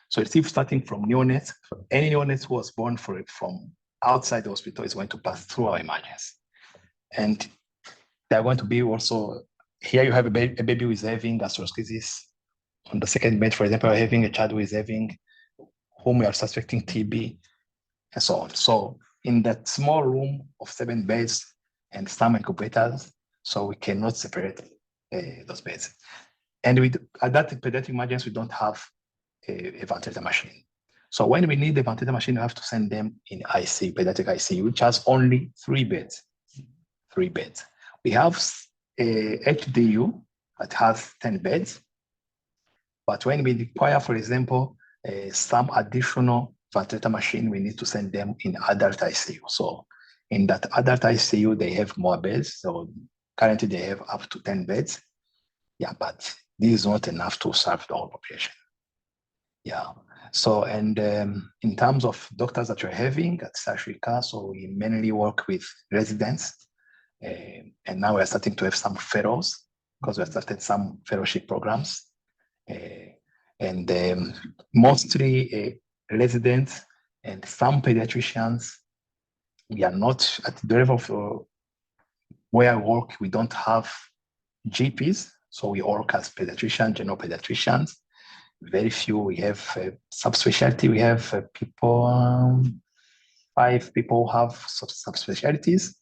So it receives starting from neonates. So any neonate who was born from outside the hospital is going to pass through our emergency. And they're going to be also, here you have a baby who is having gastroschisis. On the second bed, for example, you're having a child whom we are suspecting TB, and so on. So in that small room of 7 beds and some incubators, So we cannot separate those beds. And at that pediatric emergency, we don't have a ventilator machine. So when we need the ventilator machine, we have to send them in ICU, pediatric ICU, which has only 3 beds. 3 beds. We have a HDU that has 10 beds. But when we require, for example, some additional ventilator machine, we need to send them in adult ICU. So in that adult ICU, they have more beds. So currently they have up to 10 beds. Yeah, but this is not enough to serve the whole population. Yeah. So, and in terms of doctors that you're having at Sashika, so we mainly work with residents. And now we're starting to have some fellows because we have started some fellowship programs. And mostly residents and some pediatricians. We are not at the level of where I work, we don't have GPs. So we work as pediatricians, general pediatricians. Very few. We have subspecialty. We have people, 5 people have subspecialties.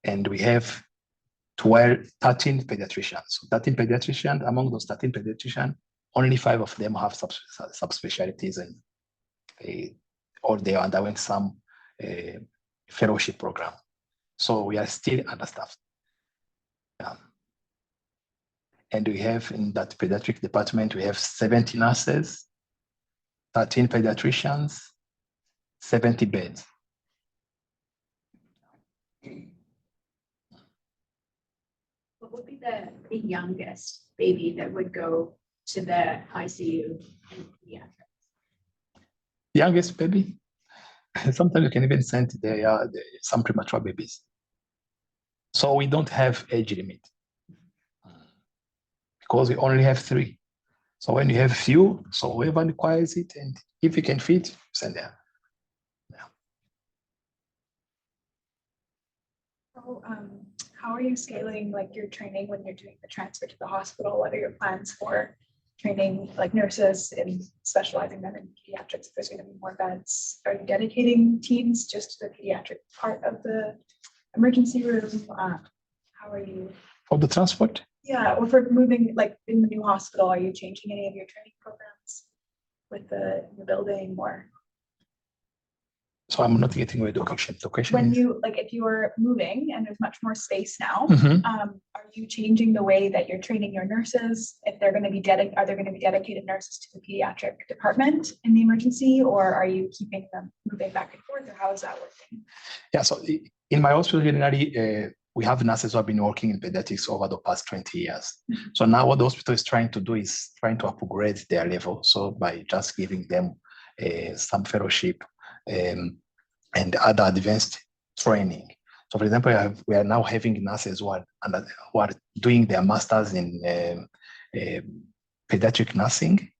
And we have 13 pediatricians. So 13 pediatricians, among those 13 pediatricians, only 5 of them have subspecialties, and or they are undergoing some fellowship program. So we are still understaffed. And we have in that pediatric department, we have 70 nurses, 13 pediatricians, 70 beds. What would be the youngest baby that would go to the ICU in pediatrics? Youngest baby? Sometimes you can even send some premature babies. So we don't have age limit because we only have 3. So when you have few, so whoever requires it, and if you can fit, send them. So, how are you scaling like your training when you're doing the transfer to the hospital? What are your plans for training like nurses and specializing them in pediatrics if there's going to be more beds? Are you dedicating teams just to the pediatric part of the emergency room? How are you? For the transport? Yeah, or for moving like in the new hospital, are you changing any of your training programs with the building or? So I'm not getting away the question. The question When is, you like if you are moving and there's much more space now, Mhm. are you changing the way that you're training your nurses? If they're going to be are there going to be dedicated nurses to the pediatric department in the emergency, or are you keeping them moving back and forth, or how is that working? Yeah, so in my hospital, generally, we have nurses who have been working in pediatrics over the past 20 years. So now what the hospital is trying to do is trying to upgrade their level. So by just giving them some fellowship and other advanced training. So for example, we are now having nurses who are doing their masters in pediatric nursing,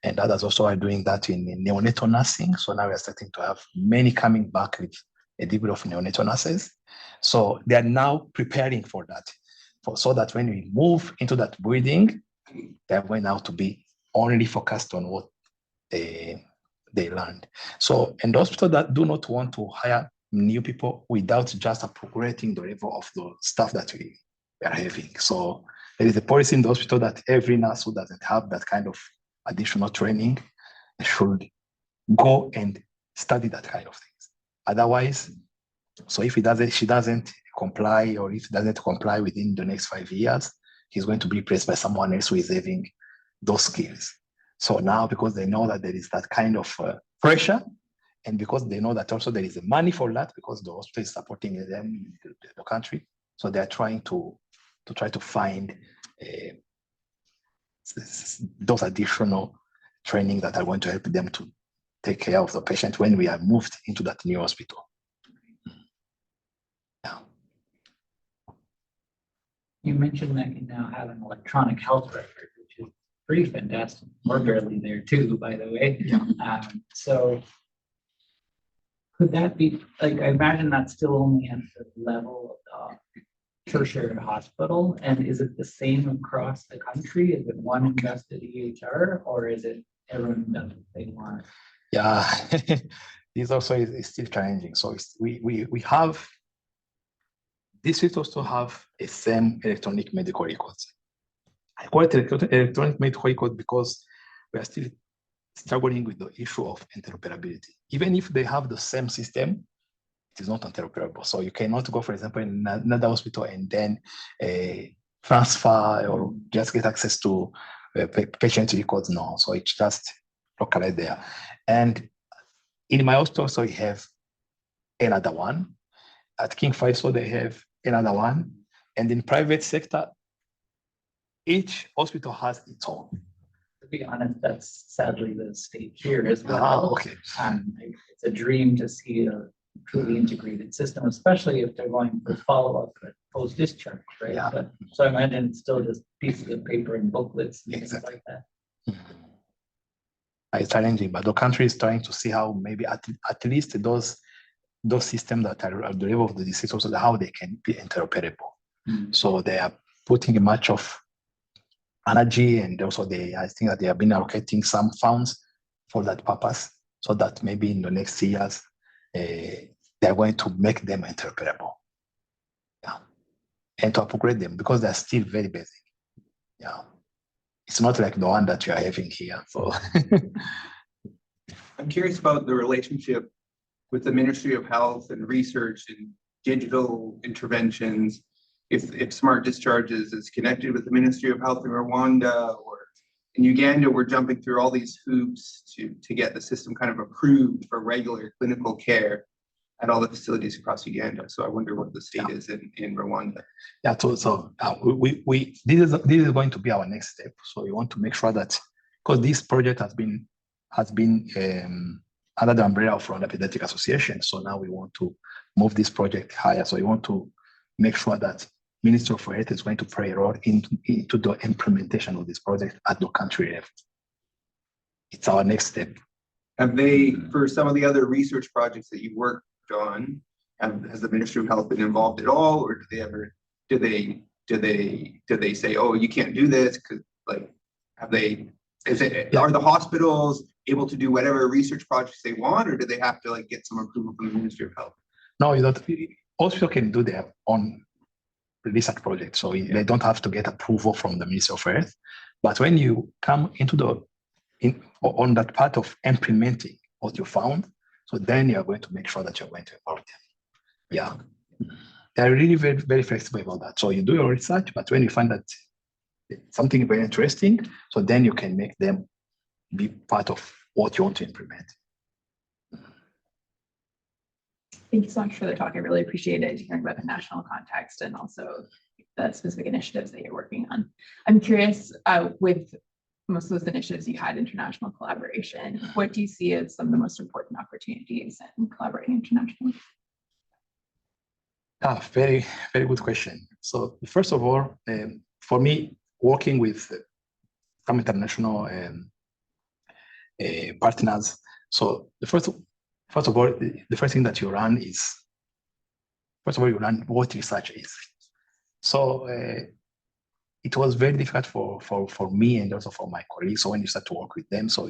and others also are doing that in neonatal nursing. So now we're starting to have many coming back with a degree of neonatal nurses. So they are now preparing for that, so that when we move into that building, they're going now to be only focused on what they learned. So, and hospitals that do not want to hire new people without just upgrading the level of the staff that we are having. So there is a policy in the hospital that every nurse who doesn't have that kind of additional training should go and study that kind of things. Otherwise, so if she doesn't comply, or if it doesn't comply within the next 5 years, he's going to be replaced by someone else who is having those skills. So now, because they know that there is that kind of pressure, and because they know that also there is money for that, because the hospital is supporting them in the country, so they are trying to find those additional training that are going to help them to take care of the patient when we are moved into that new hospital. Yeah. You mentioned that you now have an electronic health record, which is pretty fantastic. We're barely there too, by the way. Yeah. So could that be, like, I imagine that's still only at the level of tertiary hospital, and is it the same across the country? Is it one invested EHR, or is it everyone does what they want? Yeah, this also is still challenging. So we have districts also have a same electronic medical records. I call it electronic medical record because we are still struggling with the issue of interoperability. Even if they have the same system, it is not interoperable. So you cannot go, for example, in another hospital and then transfer or just get access to patient records. No, so it's just localized there. And in my hospital, so we have another one. At King Faisal, they have another one. And in private sector, each hospital has its own. To be honest, that's sadly the state here as well. Ah, okay. It's a dream to see a truly integrated system, especially if they're going for follow-up post-discharge, right? Yeah. But, so I imagine it's still just pieces of paper and booklets and things Exactly. like that. It's challenging, but the country is trying to see how maybe at least those systems that are at the level of the district, also how they can be interoperable. So they are putting much of energy, and also I think that they have been allocating some funds for that purpose, so that maybe in the next years they are going to make them interoperable. Yeah, and to upgrade them because they are still very basic. Yeah, it's not like the one that you are having here. So I'm curious about the relationship with the Ministry of Health and research and digital interventions. If smart discharges is connected with the Ministry of Health in Rwanda, or in Uganda, we're jumping through all these hoops to get the system kind of approved for regular clinical care at all the facilities across Uganda. So I wonder what the state is in Rwanda. yeah, so this is going to be our next step. So we want to make sure that, because this project has been under the umbrella of Rwanda Pediatric Association. So now we want to move this project higher. So we want to make sure that Ministry of Health is going to play a role into the implementation of this project at the country level. It's our next step. Have they, for some of the other research projects that you worked on, has the Ministry of Health been involved at all, or do they say, oh, you can't do this? Because like, are the hospitals able to do whatever research projects they want, or do they have to like get some approval from the Ministry of Health? No, you don't. Also can do their own research project, so they don't have to get approval from the Ministry of Health. But when you come into on that part of implementing what you found, so then you are going to make sure that you're going to involve them. Yeah, they're really very, very flexible about that. So you do your research, but when you find that something very interesting, so then you can make them be part of what you want to implement. Thank you so much for the talk. I really appreciated hearing about the national context and also the specific initiatives that you're working on. I'm curious, with most of those initiatives you had international collaboration, what do you see as some of the most important opportunities in collaborating internationally? Very, very good question. So first of all, for me, working with some international partners, so first of all, the first thing that you run is, first of all, you learn what research is. So it was very difficult for me and also for my colleagues. So when you start to work with them, so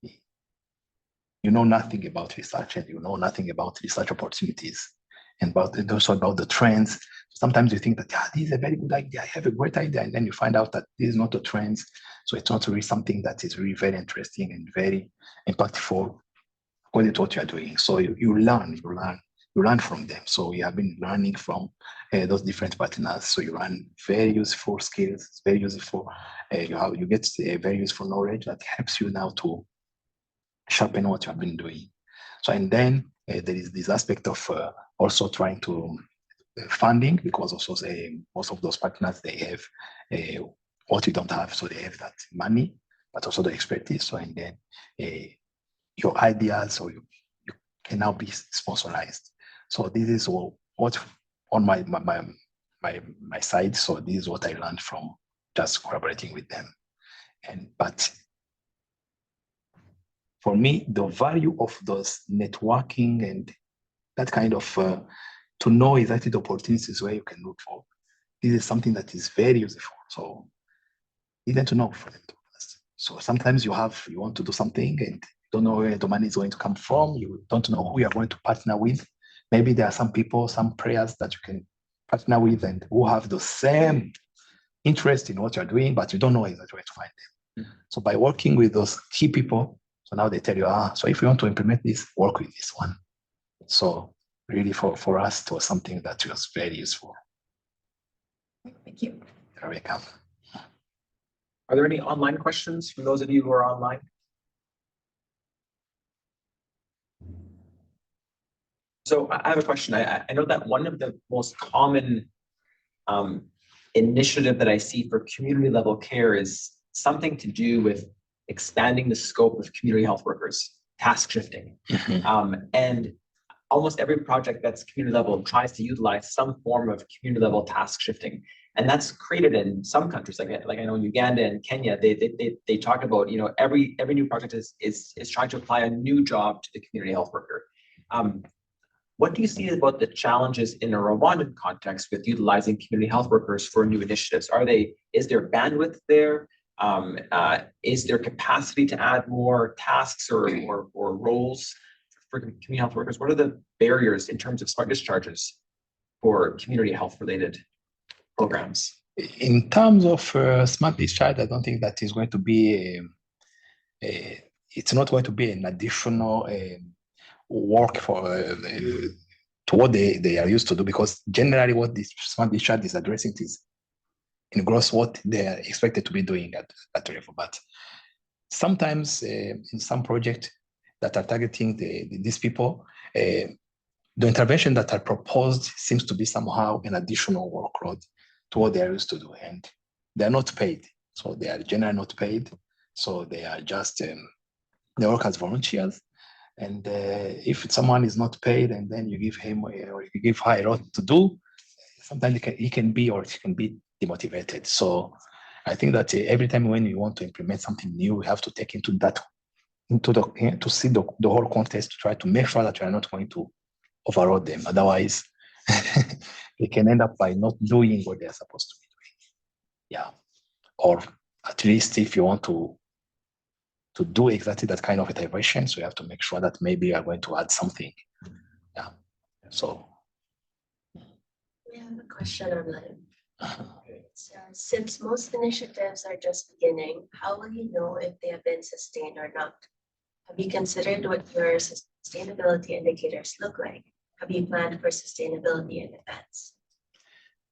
you know nothing about research and you know nothing about research opportunities and also about the trends. Sometimes you think that, yeah, this is a very good idea, I have a great idea, and then you find out that this is not the trends. So it's not really something that is really very interesting and very impactful according to what you are doing. So you learn from them. So we have been learning from those different partners. So you learn very useful skills, very useful. You get very useful knowledge that helps you now to sharpen what you have been doing. So and then there is this aspect of also trying to funding, because also most of those partners, they have what you don't have. So they have that money, but also the expertise. So and then your ideas, so you can now be sponsorized. So this is what on my side. So this is what I learned from just collaborating with them. But for me, the value of those networking and that kind of to know exactly the opportunities where you can look for, this is something that is very useful. So even to know for them. So sometimes you want to do something and you don't know where the money is going to come from. You don't know who you are going to partner with. Maybe there are some people, some players that you can partner with and who have the same interest in what you're doing, but you don't know exactly where to find them. So by working with those key people, so now they tell you, so if you want to implement this, work with this one. So really for us, it was something that was very useful. Thank you. You're welcome. Are there any online questions from those of you who are online? So I have a question. I know that one of the most common initiative that I see for community level care is something to do with expanding the scope of community health workers, task shifting. And almost every project that's community level tries to utilize some form of community level task shifting. And that's created in some countries, like I know in Uganda and Kenya, they talk about, you know, every new project is trying to apply a new job to the community health worker. What do you see about the challenges in a Rwandan context with utilizing community health workers for new initiatives? Is there bandwidth there? Is there capacity to add more tasks or roles for community health workers? What are the barriers in terms of smart discharges for community health related programs? In terms of smart discharge, I don't think that is going to be it's not going to be an additional work for to what they are used to do, because generally what this smart discharge is addressing is in gross what they are expected to be doing at the level. But sometimes in some projects that are targeting these people, the intervention that are proposed seems to be somehow an additional workload to what they are used to do, and they are not paid. So they are generally not paid. So they are just they work as volunteers. And if someone is not paid and then you give him or you give her a lot to do, sometimes he can be or she can be demotivated. So I think that every time when you want to implement something new, we have to take to see the whole context to try to make sure that you are not going to overload them. Otherwise, they can end up by not doing what they're supposed to be doing. Yeah. Or at least if you want to do exactly that kind of intervention, so you have to make sure that maybe you are going to add something. Yeah. So we have a question online. Since most initiatives are just beginning, how will you know if they have been sustained or not? Have you considered what your sustainability indicators look like? Have you planned for sustainability in advance?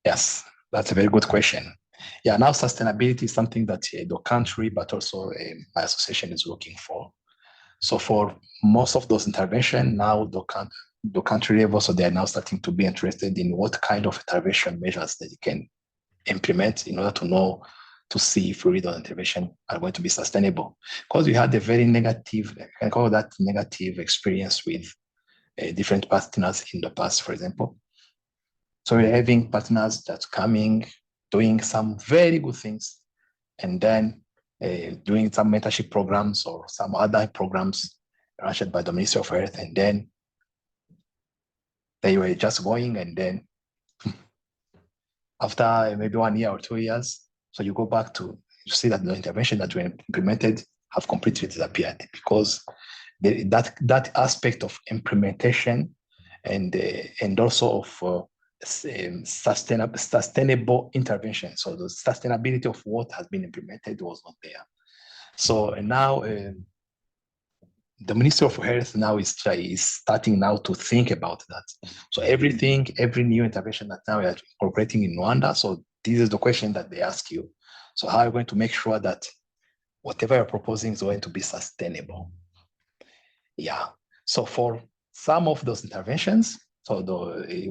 Yes, that's a very good question. Yeah, now sustainability is something that the country, but also my association is looking for. So for most of those interventions, now the country level, so they are now starting to be interested in what kind of intervention measures that you can implement in order to see if really the intervention are going to be sustainable. Because we had a very negative, I can call that negative experience with different partners in the past, for example. So we're having partners that's coming, doing some very good things, and then doing some mentorship programs or some other programs run by the Ministry of Health, and then they were just going, and then after maybe 1 year or 2 years, so you go back to see that the intervention that we implemented have completely disappeared, because that aspect of implementation and also of sustainable intervention. So the sustainability of what has been implemented was not there. So now the Ministry of Health now is starting now to think about that. So every new intervention that now we are incorporating in Rwanda. So this is the question that they ask you. So how are you going to make sure that whatever you're proposing is going to be sustainable? Yeah. So for some of those interventions, so we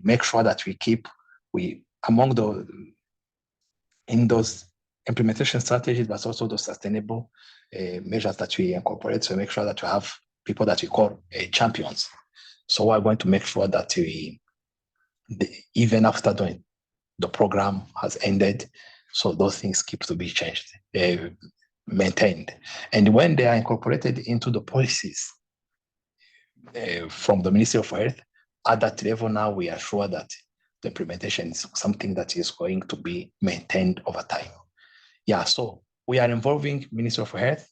make sure that we keep in those implementation strategies, but also the sustainable measures that we incorporate. So make sure that we have people that we call champions. So we're going to make sure that even after the program has ended, so those things keep to be changed, maintained. And when they are incorporated into the policies from the Ministry of Health, at that level now we are sure that the implementation is something that is going to be maintained over time. Yeah, so we are involving Ministry of Health.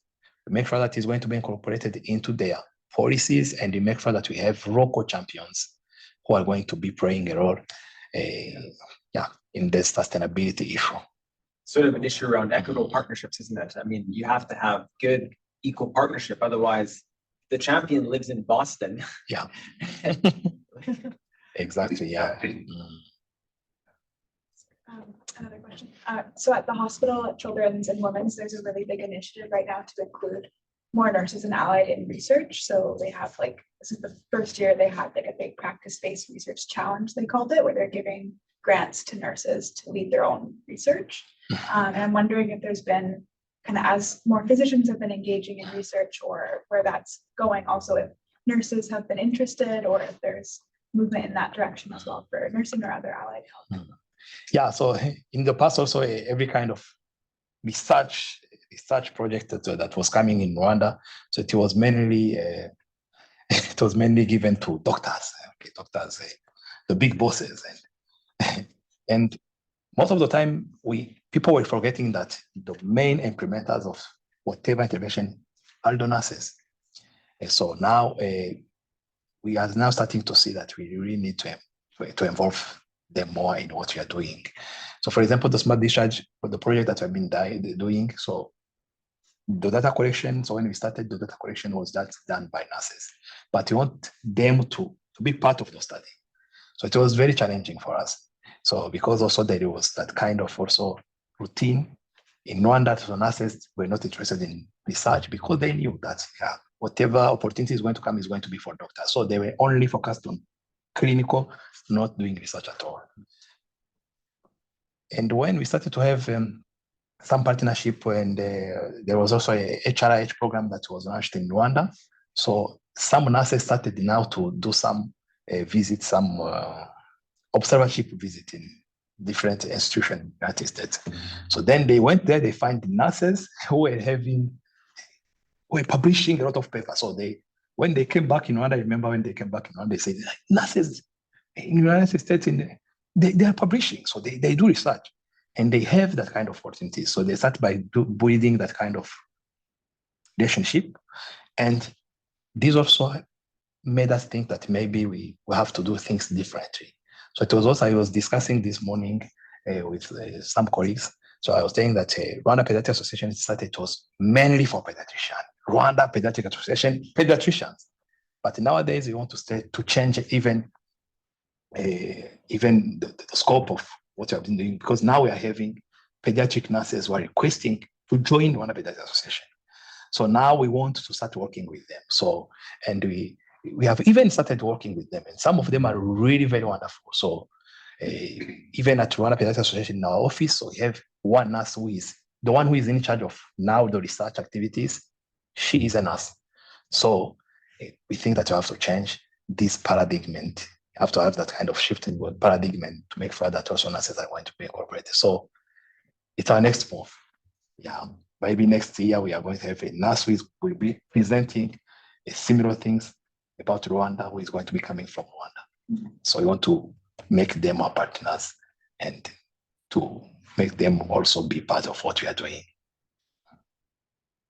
We make sure that it's going to be incorporated into their policies, and we make sure that we have local champions who are going to be playing a role in the sustainability issue. Sort of an issue around equitable partnerships, isn't it? I mean, you have to have good equal partnership, otherwise the champion lives in Boston. Yeah. Exactly, yeah. Another question. So at the hospital, at Children's and Women's, there's a really big initiative right now to include more nurses and allied in research. So they have this is the first year they had a big practice-based research challenge, they called it, where they're giving grants to nurses to lead their own research. And I'm wondering if there's been kind of, as more physicians have been engaging in research, or where that's going, also if nurses have been interested, or if there's movement in that direction as well for nursing or other allied health. Yeah, so in the past also every kind of research project that was coming in Rwanda, so it was mainly given to doctors, the big bosses, and most of the time people were forgetting that the main implementers of whatever intervention are the nurses. And so now we are now starting to see that we really need to involve them more in what we are doing. So for example, the smart discharge, the project that we've been doing, so the data collection, so when we started, the data collection was done by nurses, but we want them to be part of the study. So it was very challenging for us. So because also there was that kind of also routine in Rwanda, the nurses were not interested in research because they knew that whatever opportunity is going to come is going to be for doctors. So they were only focused on clinical, not doing research at all. And when we started to have some partnership, and there was also a HRIH program that was launched in Rwanda. So some nurses started now to do some visits, some observership visit in different institutions in the United States. So then they went there, they find nurses who were publishing a lot of papers. So when they came back in Rwanda, I remember when they came back in Rwanda, they said, nurses in the United States, they are publishing, so they do research, and they have that kind of opportunity. So they start by building that kind of relationship. And this also made us think that maybe we have to do things differently. So it was also, I was discussing this morning with some colleagues. So I was saying that Rwanda Pediatric Association started, it was mainly for pediatricians. Rwanda Pediatric Association, pediatricians. But nowadays we want to change even the scope of what we have been doing, because now we are having pediatric nurses who are requesting to join Rwanda Pediatric Association. So now we want to start working with them. So, and we have even started working with them, and some of them are really very wonderful. So even at Rwanda Pediatric Association in our office, so we have one nurse who is the one who is in charge of now the research activities. She is a nurse. So we think that you have to change this paradigm. You have to have that kind of shift in paradigm to make sure that also nurses are going to be incorporated. So it's our next move. Yeah, maybe next year we are going to have a nurse who will be presenting similar things about Rwanda, who is going to be coming from Rwanda. So we want to make them our partners and to make them also be part of what we are doing.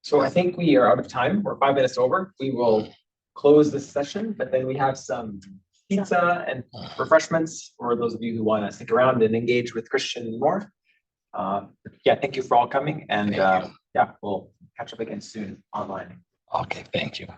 So I think we are out of time. We're 5 minutes over. We will close this session, but then we have some pizza and refreshments for those of you who want to stick around and engage with Christian more. Yeah, thank you for all coming, and yeah, we'll catch up again soon online. Okay, thank you.